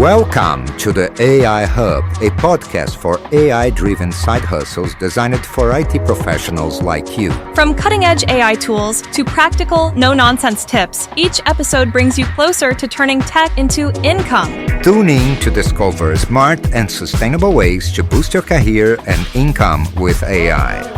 Welcome to the AI Hub, a podcast for AI-driven side hustles designed for IT professionals like you. From cutting-edge AI tools to practical, no-nonsense tips, each episode brings you closer to turning tech into income. Tune in to discover smart and sustainable ways to boost your career and income with AI.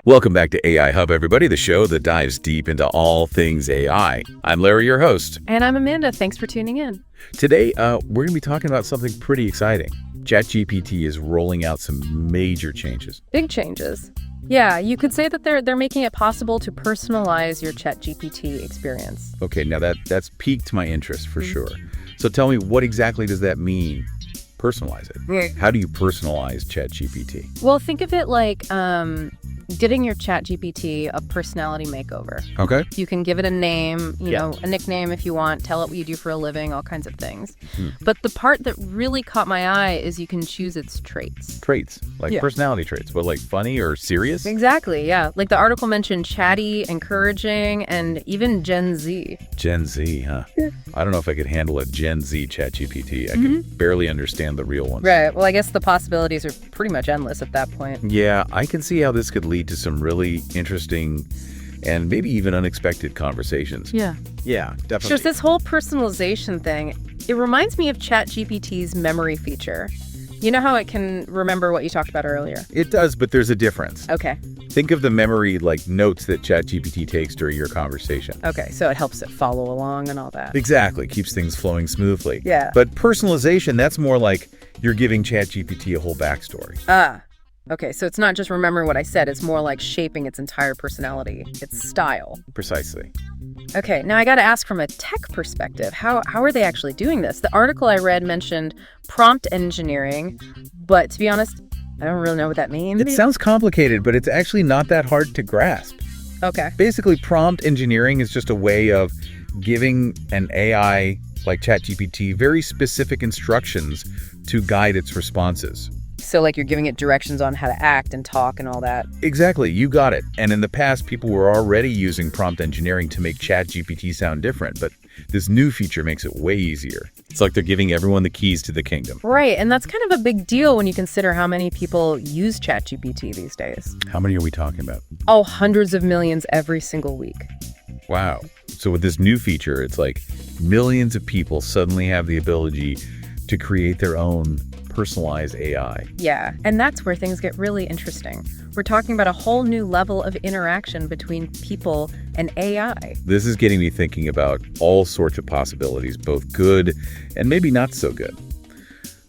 Welcome back to AI Hub, everybody, the show that dives deep into all things AI. I'm Larry, your host. And I'm Amanda. Thanks for tuning in. Today, we're going to be talking about something pretty exciting. ChatGPT is rolling out some major changes. Big changes. Yeah, you could say that they're making it possible to personalize your ChatGPT experience. Okay, now that's piqued my interest for sure. So tell me, what exactly does that mean? Personalize it. How do you personalize ChatGPT? Well, think of it like getting your ChatGPT a personality makeover. Okay. You can give it a name, a nickname if you want, tell it what you do for a living, all kinds of things. But the part that really caught my eye is you can choose its traits. Traits, like personality traits, but like funny or serious? Exactly, yeah. Like the article mentioned chatty, encouraging, and even Gen Z. Gen Z, huh? I don't know if I could handle a Gen Z ChatGPT. I can barely understand the real ones. Right. Well, I guess the possibilities are pretty much endless at that point. Yeah, I can see how this could lead to some really interesting and maybe even unexpected conversations. Yeah, definitely. Just this whole personalization thing, it reminds me of ChatGPT's memory feature. You know how it can remember what you talked about earlier? It does, but there's a difference. Okay. Think of the memory like notes that ChatGPT takes during your conversation. Okay, so it helps it follow along and all that. Exactly. Keeps things flowing smoothly. Yeah. But personalization, that's more like you're giving ChatGPT a whole backstory. Okay, so it's not just remembering what I said, it's more like shaping its entire personality, its style. Precisely. Okay, now I got to ask from a tech perspective, how are they actually doing this? The article I read mentioned prompt engineering, but to be honest, I don't really know what that means. It sounds complicated, but it's actually not that hard to grasp. Okay. Basically, prompt engineering is just a way of giving an AI like ChatGPT very specific instructions to guide its responses. So like you're giving it directions on how to act and talk and all that. Exactly, you got it. And in the past, people were already using prompt engineering to make ChatGPT sound different, but this new feature makes it way easier. It's like they're giving everyone the keys to the kingdom. Right, and that's kind of a big deal when you consider how many people use ChatGPT these days. How many are we talking about? Oh, hundreds of millions every single week. Wow. So with this new feature, it's like millions of people suddenly have the ability to create their own personalized AI. Yeah, and that's where things get really interesting. We're talking about a whole new level of interaction between people and AI. This is getting me thinking about all sorts of possibilities, both good and maybe not so good.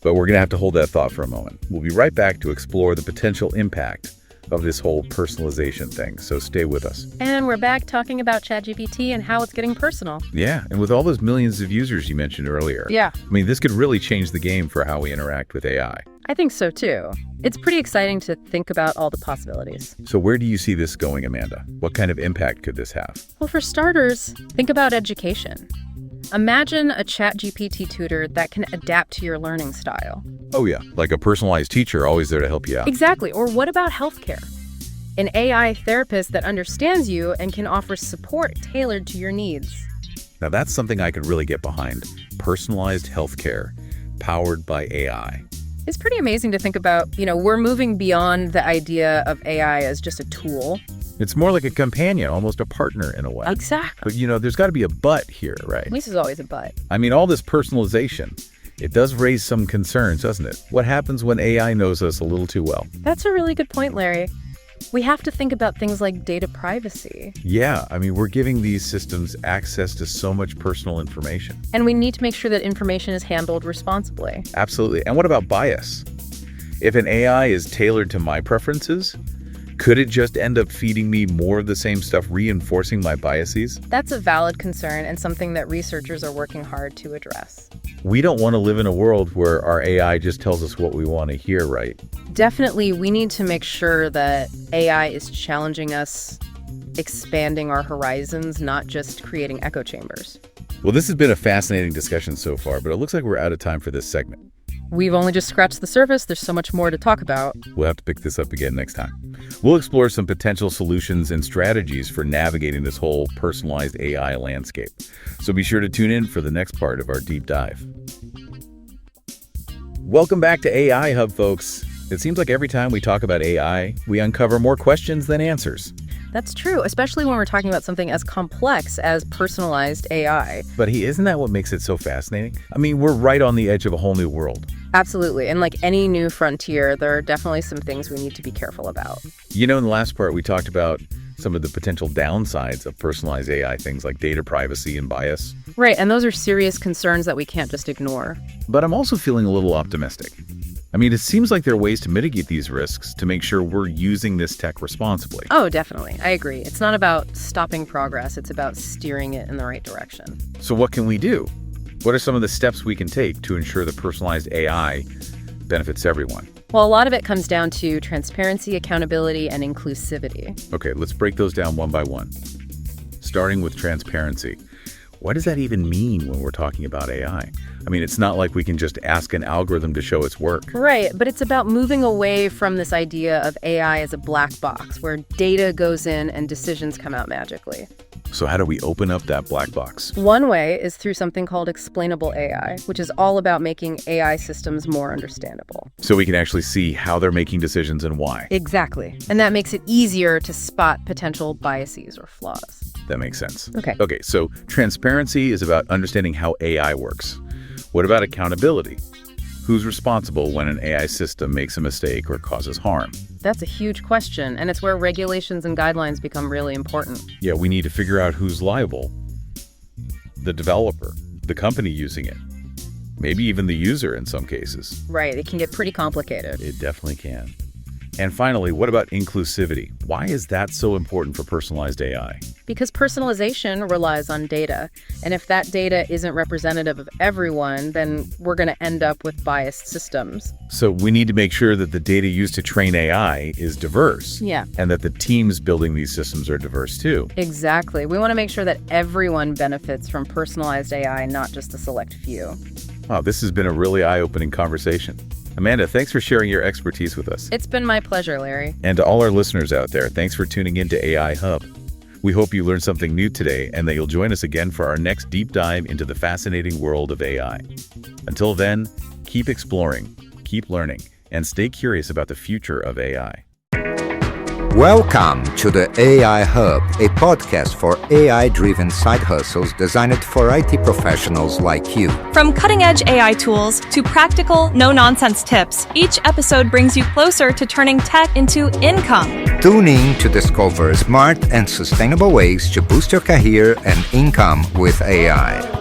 But we're going to have to hold that thought for a moment. We'll be right back to explore the potential impact of this whole personalization thing, so stay with us. And we're back talking about ChatGPT and how it's getting personal. Yeah, and with all those millions of users you mentioned earlier. Yeah. I mean, this could really change the game for how we interact with AI. I think so too. It's pretty exciting to think about all the possibilities. So where do you see this going, Amanda? What kind of impact could this have? Well, for starters, think about education. Imagine a ChatGPT tutor that can adapt to your learning style. Oh yeah, like a personalized teacher always there to help you out. Exactly. Or what about healthcare? An AI therapist that understands you and can offer support tailored to your needs. Now that's something I could really get behind. Personalized healthcare powered by AI. It's pretty amazing to think about. We're moving beyond the idea of AI as just a tool. It's more like a companion, almost a partner in a way. Exactly. But there's got to be a but here, right? At least there's always a but. I mean, all this personalization, it does raise some concerns, doesn't it? What happens when AI knows us a little too well? That's a really good point, Larry. We have to think about things like data privacy. Yeah, I mean, we're giving these systems access to so much personal information. And we need to make sure that information is handled responsibly. Absolutely. And what about bias? If an AI is tailored to my preferences, could it just end up feeding me more of the same stuff, reinforcing my biases? That's a valid concern and something that researchers are working hard to address. We don't want to live in a world where our AI just tells us what we want to hear, right? Definitely, we need to make sure that AI is challenging us, expanding our horizons, not just creating echo chambers. Well, this has been a fascinating discussion so far, but it looks like we're out of time for this segment. we've only just scratched the surface. There's so much more to talk about. We'll have to pick this up again next time. We'll explore some potential solutions and strategies for navigating this whole personalized AI landscape. So be sure to tune in for the next part of our deep dive. Welcome back to AI Hub, folks. It seems like every time we talk about AI, we uncover more questions than answers. That's true, especially when we're talking about something as complex as personalized AI. But isn't that what makes it so fascinating? I mean, we're right on the edge of a whole new world. Absolutely. And like any new frontier, there are definitely some things we need to be careful about. In the last part, we talked about some of the potential downsides of personalized AI, things like data privacy and bias. Right, and those are serious concerns that we can't just ignore. But I'm also feeling a little optimistic. I mean, it seems like there are ways to mitigate these risks to make sure we're using this tech responsibly. Oh, definitely. I agree. It's not about stopping progress. It's about steering it in the right direction. So what can we do? What are some of the steps we can take to ensure that personalized AI benefits everyone? Well, a lot of it comes down to transparency, accountability, and inclusivity. Okay, let's break those down one by one. Starting with transparency. What does that even mean when we're talking about AI? I mean, it's not like we can just ask an algorithm to show its work. Right, but it's about moving away from this idea of AI as a black box where data goes in and decisions come out magically. So how do we open up that black box? One way is through something called explainable AI, which is all about making AI systems more understandable. So we can actually see how they're making decisions and why. Exactly. And that makes it easier to spot potential biases or flaws. That makes sense. Okay, so transparency is about understanding how AI works. What about accountability? Who's responsible when an AI system makes a mistake or causes harm? That's a huge question, and it's where regulations and guidelines become really important. Yeah, we need to figure out who's liable. The developer, the company using it, maybe even the user in some cases. Right, it can get pretty complicated. It definitely can. And finally, what about inclusivity? Why is that so important for personalized AI? Because personalization relies on data, and if that data isn't representative of everyone, then we're going to end up with biased systems. So we need to make sure that the data used to train AI is diverse. Yeah. And that the teams building these systems are diverse too. Exactly. We want to make sure that everyone benefits from personalized AI, not just a select few. Wow, this has been a really eye-opening conversation. Amanda, thanks for sharing your expertise with us. It's been my pleasure, Larry. And to all our listeners out there, thanks for tuning in to AI Hub. We hope you learned something new today and that you'll join us again for our next deep dive into the fascinating world of AI. Until then, keep exploring, keep learning, and stay curious about the future of AI. Welcome to the AI Hub, a podcast for AI-driven side hustles designed for IT professionals like you. From cutting-edge AI tools to practical, no-nonsense tips, each episode brings you closer to turning tech into income. Tune in to discover smart and sustainable ways to boost your career and income with AI.